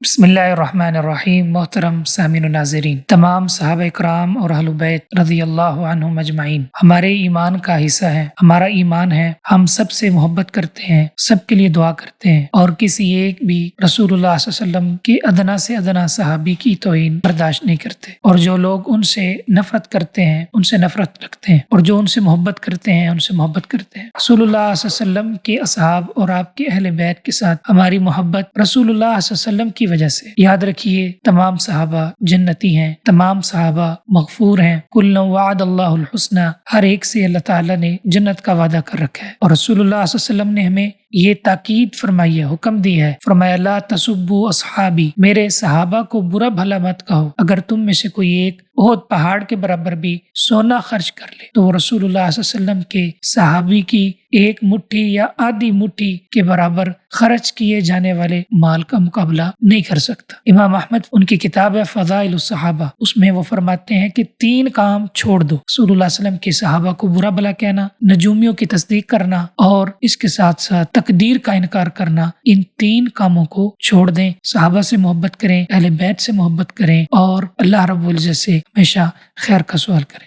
بسم اللہ الرحمن الرحیم۔ محترم سامعین و ناظرین، تمام صحابہ کرام اور اہل بیت رضی اللہ عنہم اجمعین ہمارے ایمان کا حصہ ہے۔ ہمارا ایمان ہے ہم سب سے محبت کرتے ہیں، سب کے لیے دعا کرتے ہیں، اور کسی ایک بھی رسول اللہ صلی اللہ علیہ وسلم کے ادنا سے ادنا صحابی کی توہین برداشت نہیں کرتے، اور جو لوگ ان سے نفرت کرتے ہیں ان سے نفرت رکھتے ہیں، اور جو ان سے محبت کرتے ہیں ان سے محبت کرتے ہیں۔ رسول اللہ صلی اللہ علیہ وسلم کے اصحاب اور آپ کے اہل بیت کے ساتھ ہماری محبت رسول اللہ صلی اللہ علیہ وسلم کی وجہ سے۔ یاد رکھیے، تمام صحابہ جنتی ہیں، تمام صحابہ مغفور ہیں۔ کل وعد اللہ الحسنى، ہر ایک سے اللہ تعالیٰ نے جنت کا وعدہ کر رکھا ہے، اور رسول اللہ صلی اللہ علیہ وسلم نے ہمیں یہ تاکید فرمائی ہے، حکم دی ہے، فرمایا لا تسبوا اصحابی، میرے صحابہ کو برا بھلا مت کہو۔ اگر تم میں سے کوئی ایک بہت پہاڑ کے برابر بھی سونا خرچ کر لے تو وہ رسول اللہ صلی اللہ علیہ وسلم کے صحابی کی ایک مٹھی یا آدھی مٹھی کے برابر خرچ کیے جانے والے مال کا مقابلہ نہیں کر سکتا۔ امام احمد ان کی کتاب ہے فضائل الصحابہ، اس میں وہ فرماتے ہیں کہ 3 کام چھوڑ دو۔ رسول اللہ صلی اللہ علیہ وسلم کے صحابہ کو برا بھلا کہنا، نجومیوں کی تصدیق کرنا، اور اس کے ساتھ ساتھ تقدیر کا انکار کرنا، ان 3 کاموں کو چھوڑ دیں۔ صحابہ سے محبت کریں، اہل بیت سے محبت کریں، اور اللہ رب العزت سے ہمیشہ خیر کا سوال کریں۔